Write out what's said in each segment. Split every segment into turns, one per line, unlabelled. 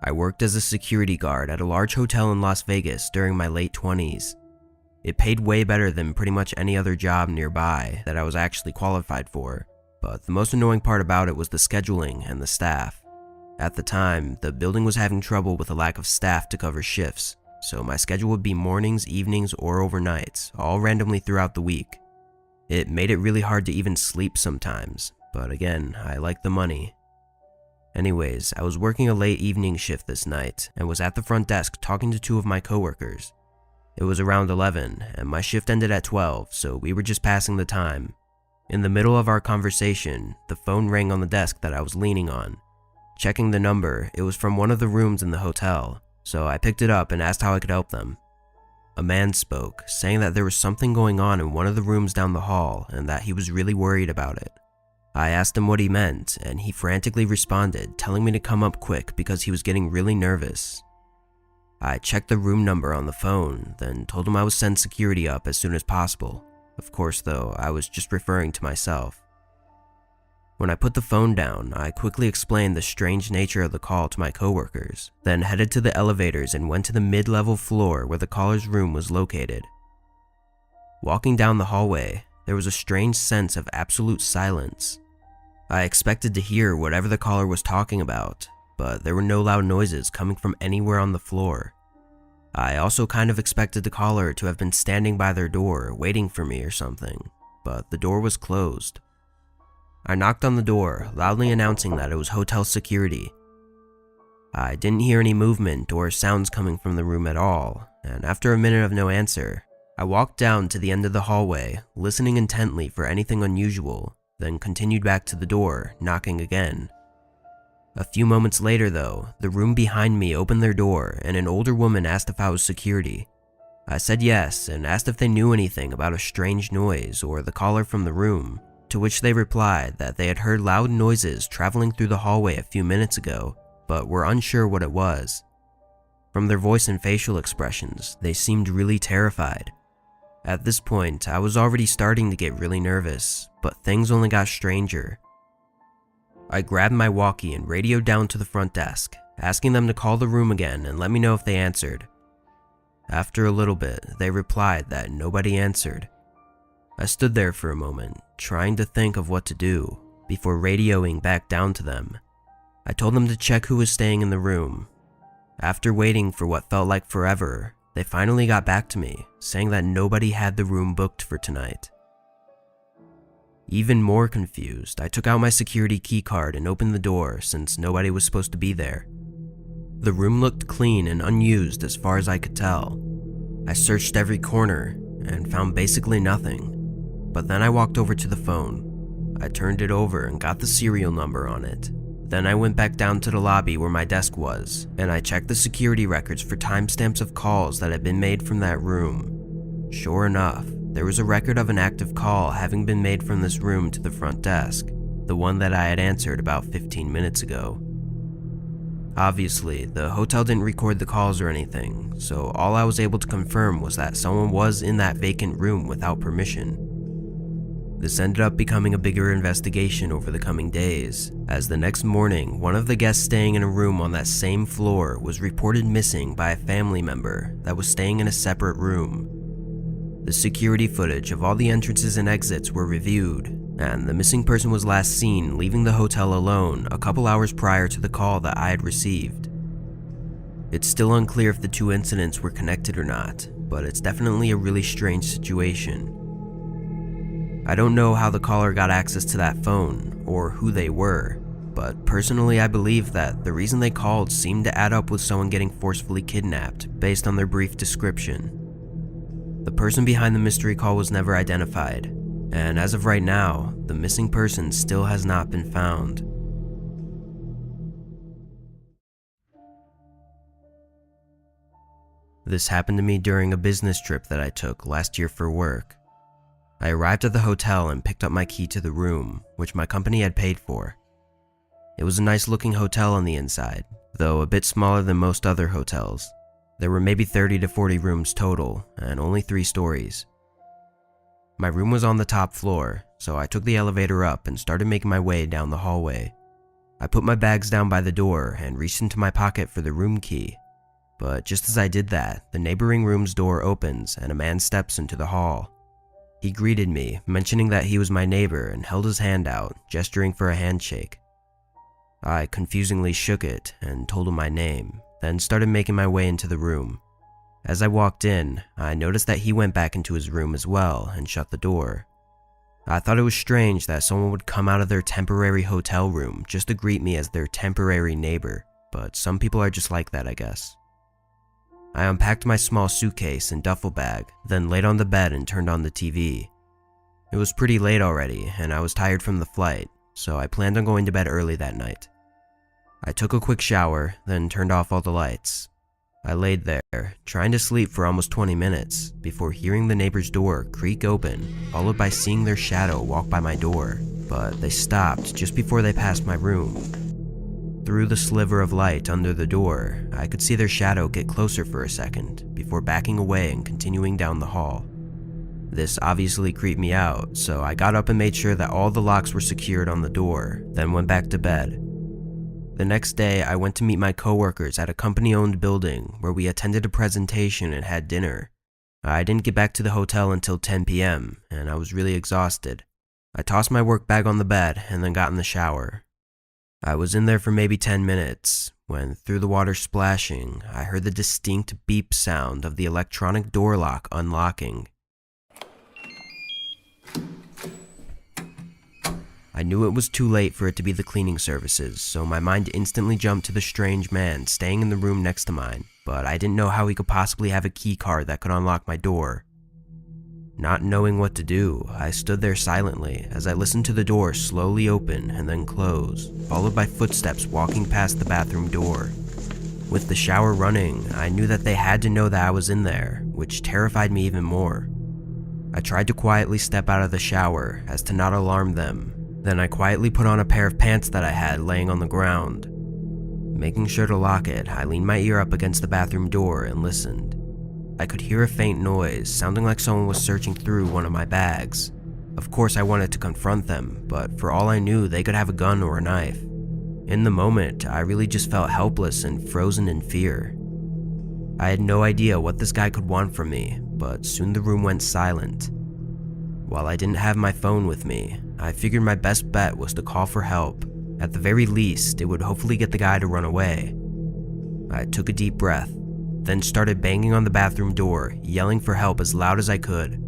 I worked as a security guard at a large hotel in Las Vegas during my late 20s. It paid way better than pretty much any other job nearby that I was actually qualified for, but the most annoying part about it was the scheduling and the staff. At the time, the building was having trouble with a lack of staff to cover shifts, so my schedule would be mornings, evenings, or overnights, all randomly throughout the week. It made it really hard to even sleep sometimes, but again, I liked the money. Anyways, I was working a late evening shift this night and was at the front desk talking to two of my coworkers. It was around 11 and my shift ended at 12, so we were just passing the time. In the middle of our conversation, the phone rang on the desk that I was leaning on. Checking the number, it was from one of the rooms in the hotel, so I picked it up and asked how I could help them. A man spoke, saying that there was something going on in one of the rooms down the hall and that he was really worried about it. I asked him what he meant, and he frantically responded, telling me to come up quick because he was getting really nervous. I checked the room number on the phone, then told him I would send security up as soon as possible. Of course, though, I was just referring to myself. When I put the phone down, I quickly explained the strange nature of the call to my coworkers, then headed to the elevators and went to the mid-level floor where the caller's room was located. Walking down the hallway, there was a strange sense of absolute silence. I expected to hear whatever the caller was talking about, but there were no loud noises coming from anywhere on the floor. I also kind of expected the caller to have been standing by their door waiting for me or something, but the door was closed. I knocked on the door, loudly announcing that it was hotel security. I didn't hear any movement or sounds coming from the room at all, and after a minute of no answer, I walked down to the end of the hallway, listening intently for anything unusual, then continued back to the door, knocking again. A few moments later though, the room behind me opened their door and an older woman asked if I was security. I said yes and asked if they knew anything about a strange noise or the caller from the room, to which they replied that they had heard loud noises traveling through the hallway a few minutes ago, but were unsure what it was. From their voice and facial expressions, they seemed really terrified. At this point, I was already starting to get really nervous, but things only got stranger. I grabbed my walkie and radioed down to the front desk, asking them to call the room again and let me know if they answered. After a little bit, they replied that nobody answered. I stood there for a moment, trying to think of what to do, before radioing back down to them. I told them to check who was staying in the room. After waiting for what felt like forever, they finally got back to me, saying that nobody had the room booked for tonight. Even more confused, I took out my security key card and opened the door since nobody was supposed to be there. The room looked clean and unused as far as I could tell. I searched every corner and found basically nothing, but then I walked over to the phone. I turned it over and got the serial number on it. Then I went back down to the lobby where my desk was, and I checked the security records for timestamps of calls that had been made from that room. Sure enough, there was a record of an active call having been made from this room to the front desk, the one that I had answered about 15 minutes ago. Obviously, the hotel didn't record the calls or anything, so all I was able to confirm was that someone was in that vacant room without permission. This ended up becoming a bigger investigation over the coming days, as the next morning, one of the guests staying in a room on that same floor was reported missing by a family member that was staying in a separate room. The security footage of all the entrances and exits were reviewed, and the missing person was last seen leaving the hotel alone a couple hours prior to the call that I had received. It's still unclear if the two incidents were connected or not, but it's definitely a really strange situation. I don't know how the caller got access to that phone, or who they were, but personally I believe that the reason they called seemed to add up with someone getting forcefully kidnapped based on their brief description. The person behind the mystery call was never identified, and as of right now, the missing person still has not been found. This happened to me during a business trip that I took last year for work. I arrived at the hotel and picked up my key to the room, which my company had paid for. It was a nice looking hotel on the inside, though a bit smaller than most other hotels. There were maybe 30 to 40 rooms total, and only 3 stories. My room was on the top floor, so I took the elevator up and started making my way down the hallway. I put my bags down by the door and reached into my pocket for the room key. But just as I did that, the neighboring room's door opens and a man steps into the hall. He greeted me, mentioning that he was my neighbor, and held his hand out, gesturing for a handshake. I confusingly shook it and told him my name, then started making my way into the room. As I walked in, I noticed that he went back into his room as well and shut the door. I thought it was strange that someone would come out of their temporary hotel room just to greet me as their temporary neighbor, but some people are just like that, I guess. I unpacked my small suitcase and duffel bag, then laid on the bed and turned on the TV. It was pretty late already, and I was tired from the flight, so I planned on going to bed early that night. I took a quick shower, then turned off all the lights. I laid there, trying to sleep for almost 20 minutes, before hearing the neighbor's door creak open, followed by seeing their shadow walk by my door, but they stopped just before they passed my room. Through the sliver of light under the door, I could see their shadow get closer for a second, before backing away and continuing down the hall. This obviously creeped me out, so I got up and made sure that all the locks were secured on the door, then went back to bed. The next day, I went to meet my coworkers at a company-owned building where we attended a presentation and had dinner. I didn't get back to the hotel until 10 p.m., and I was really exhausted. I tossed my work bag on the bed and then got in the shower. I was in there for maybe 10 minutes, when through the water splashing, I heard the distinct beep sound of the electronic door lock unlocking. I knew it was too late for it to be the cleaning services, so my mind instantly jumped to the strange man staying in the room next to mine, but I didn't know how he could possibly have a key card that could unlock my door. Not knowing what to do, I stood there silently as I listened to the door slowly open and then close, followed by footsteps walking past the bathroom door. With the shower running, I knew that they had to know that I was in there, which terrified me even more. I tried to quietly step out of the shower as to not alarm them. Then I quietly put on a pair of pants that I had laying on the ground. Making sure to lock it, I leaned my ear up against the bathroom door and listened. I could hear a faint noise, sounding like someone was searching through one of my bags. Of course I wanted to confront them, but for all I knew, they could have a gun or a knife. In the moment, I really just felt helpless and frozen in fear. I had no idea what this guy could want from me, but soon the room went silent. While I didn't have my phone with me, I figured my best bet was to call for help. At the very least, it would hopefully get the guy to run away. I took a deep breath, then started banging on the bathroom door, yelling for help as loud as I could.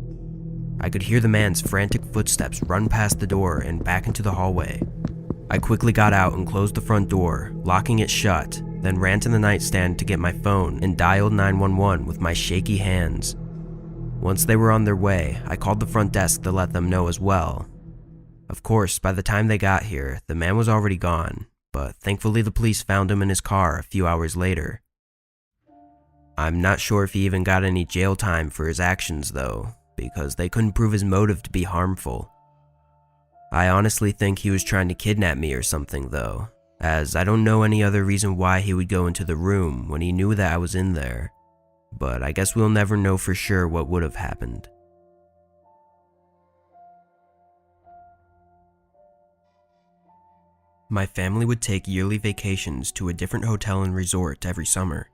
I could hear the man's frantic footsteps run past the door and back into the hallway. I quickly got out and closed the front door, locking it shut, then ran to the nightstand to get my phone and dialed 911 with my shaky hands. Once they were on their way, I called the front desk to let them know as well. Of course, by the time they got here, the man was already gone, but thankfully the police found him in his car a few hours later. I'm not sure if he even got any jail time for his actions though, because they couldn't prove his motive to be harmful. I honestly think he was trying to kidnap me or something though, as I don't know any other reason why he would go into the room when he knew that I was in there. But I guess we'll never know for sure what would have happened. My family would take yearly vacations to a different hotel and resort every summer.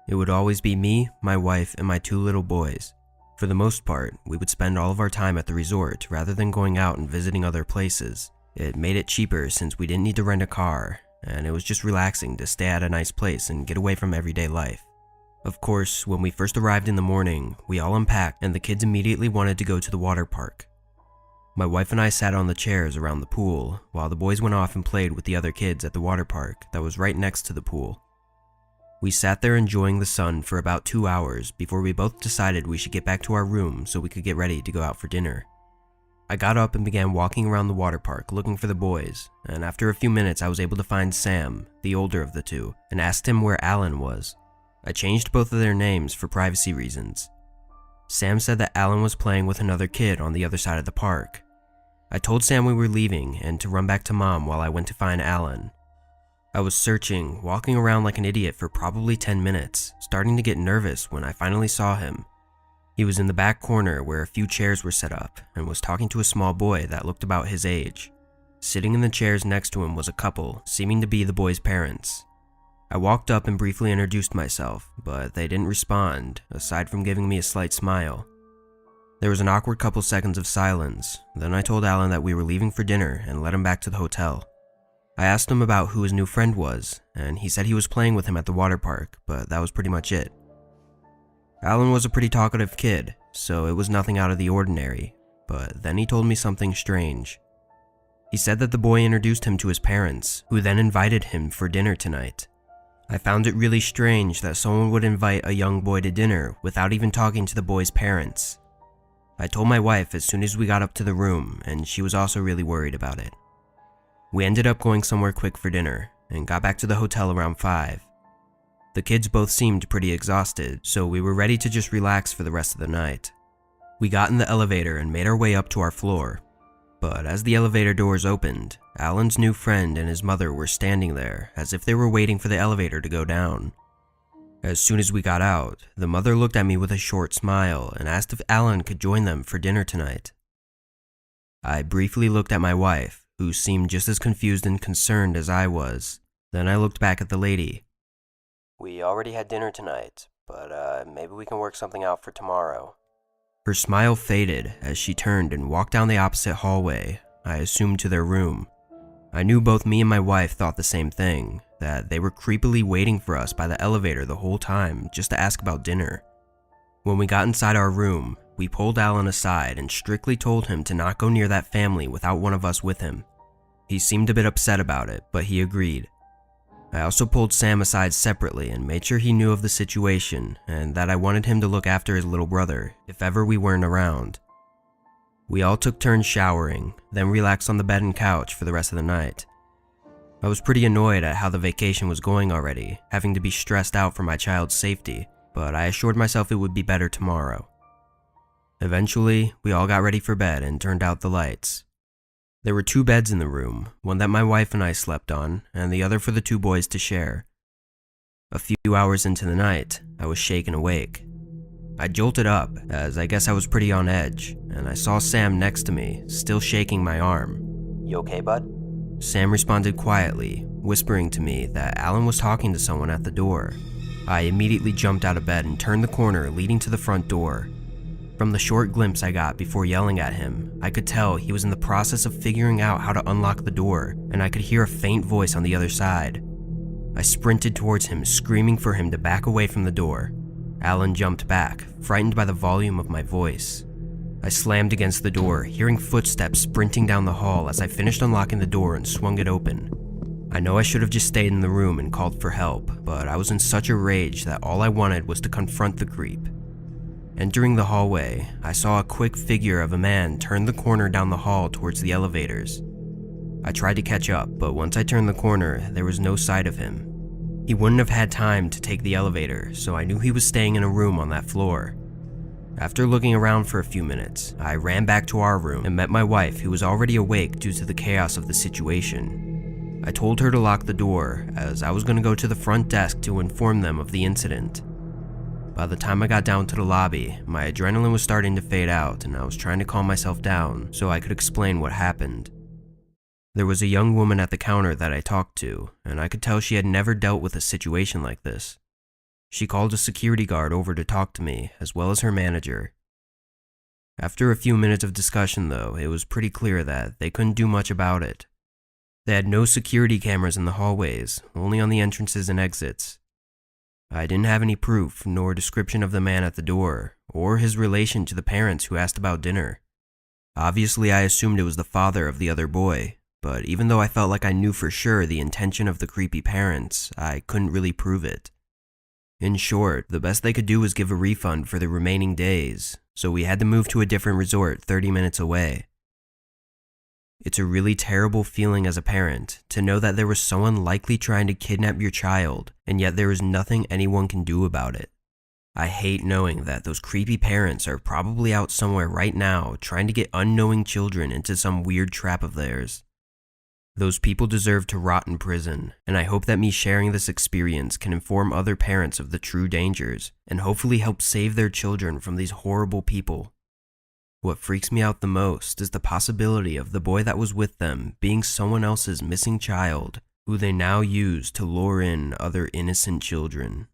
It would always be me, my wife, and my 2 little boys. For the most part, we would spend all of our time at the resort rather than going out and visiting other places. It made it cheaper since we didn't need to rent a car, and it was just relaxing to stay at a nice place and get away from everyday life. Of course, when we first arrived in the morning, we all unpacked and the kids immediately wanted to go to the water park. My wife and I sat on the chairs around the pool, while the boys went off and played with the other kids at the water park that was right next to the pool. We sat there enjoying the sun for about 2 hours before we both decided we should get back to our room so we could get ready to go out for dinner. I got up and began walking around the water park looking for the boys, and after a few minutes I was able to find Sam, the older of the two, and asked him where Alan was. I changed both of their names for privacy reasons. Sam said that Alan was playing with another kid on the other side of the park. I told Sam we were leaving and to run back to Mom while I went to find Alan. I was searching, walking around like an idiot for probably 10 minutes, starting to get nervous when I finally saw him. He was in the back corner where a few chairs were set up and was talking to a small boy that looked about his age. Sitting in the chairs next to him was a couple, seeming to be the boy's parents. I walked up and briefly introduced myself, but they didn't respond, aside from giving me a slight smile. There was an awkward couple seconds of silence, then I told Alan that we were leaving for dinner and led him back to the hotel. I asked him about who his new friend was, and he said he was playing with him at the water park, but that was pretty much it. Alan was a pretty talkative kid, so it was nothing out of the ordinary, but then he told me something strange. He said that the boy introduced him to his parents, who then invited him for dinner tonight. I found it really strange that someone would invite a young boy to dinner without even talking to the boy's parents. I told my wife as soon as we got up to the room, and she was also really worried about it. We ended up going somewhere quick for dinner, and got back to the hotel around 5. The kids both seemed pretty exhausted, so we were ready to just relax for the rest of the night. We got in the elevator and made our way up to our floor. But as the elevator doors opened, Alan's new friend and his mother were standing there as if they were waiting for the elevator to go down. As soon as we got out, the mother looked at me with a short smile and asked if Alan could join them for dinner tonight. I briefly looked at my wife, who seemed just as confused and concerned as I was. Then I looked back at the lady. "We already had dinner tonight, but maybe we can work something out for tomorrow." Her smile faded as she turned and walked down the opposite hallway, I assumed to their room. I knew both me and my wife thought the same thing, that they were creepily waiting for us by the elevator the whole time just to ask about dinner. When we got inside our room, we pulled Alan aside and strictly told him to not go near that family without one of us with him. He seemed a bit upset about it, but he agreed. I also pulled Sam aside separately and made sure he knew of the situation and that I wanted him to look after his little brother if ever we weren't around. We all took turns showering, then relaxed on the bed and couch for the rest of the night. I was pretty annoyed at how the vacation was going already, having to be stressed out for my child's safety, but I assured myself it would be better tomorrow. Eventually, we all got ready for bed and turned out the lights. There were 2 beds in the room, one that my wife and I slept on, and the other for the 2 boys to share. A few hours into the night, I was shaken awake. I jolted up, as I guess I was pretty on edge, and I saw Sam next to me, still shaking my arm. "You okay, bud?" Sam responded quietly, whispering to me that Alan was talking to someone at the door. I immediately jumped out of bed and turned the corner leading to the front door. From the short glimpse I got before yelling at him, I could tell he was in the process of figuring out how to unlock the door, and I could hear a faint voice on the other side. I sprinted towards him, screaming for him to back away from the door. Alan jumped back, frightened by the volume of my voice. I slammed against the door, hearing footsteps sprinting down the hall as I finished unlocking the door and swung it open. I know I should have just stayed in the room and called for help, but I was in such a rage that all I wanted was to confront the creep. Entering the hallway, I saw a quick figure of a man turn the corner down the hall towards the elevators. I tried to catch up, but once I turned the corner, there was no sight of him. He wouldn't have had time to take the elevator, so I knew he was staying in a room on that floor. After looking around for a few minutes, I ran back to our room and met my wife, who was already awake due to the chaos of the situation. I told her to lock the door, as I was going to go to the front desk to inform them of the incident. By the time I got down to the lobby, my adrenaline was starting to fade out and I was trying to calm myself down so I could explain what happened. There was a young woman at the counter that I talked to, and I could tell she had never dealt with a situation like this. She called a security guard over to talk to me, as well as her manager. After a few minutes of discussion though, it was pretty clear that they couldn't do much about it. They had no security cameras in the hallways, only on the entrances and exits. I didn't have any proof nor description of the man at the door, or his relation to the parents who asked about dinner. Obviously, I assumed it was the father of the other boy, but even though I felt like I knew for sure the intention of the creepy parents, I couldn't really prove it. In short, the best they could do was give a refund for the remaining days, so we had to move to a different resort 30 minutes away. It's a really terrible feeling as a parent to know that there was someone likely trying to kidnap your child, and yet there is nothing anyone can do about it. I hate knowing that those creepy parents are probably out somewhere right now trying to get unknowing children into some weird trap of theirs. Those people deserve to rot in prison, and I hope that me sharing this experience can inform other parents of the true dangers, and hopefully help save their children from these horrible people. What freaks me out the most is the possibility of the boy that was with them being someone else's missing child, who they now use to lure in other innocent children.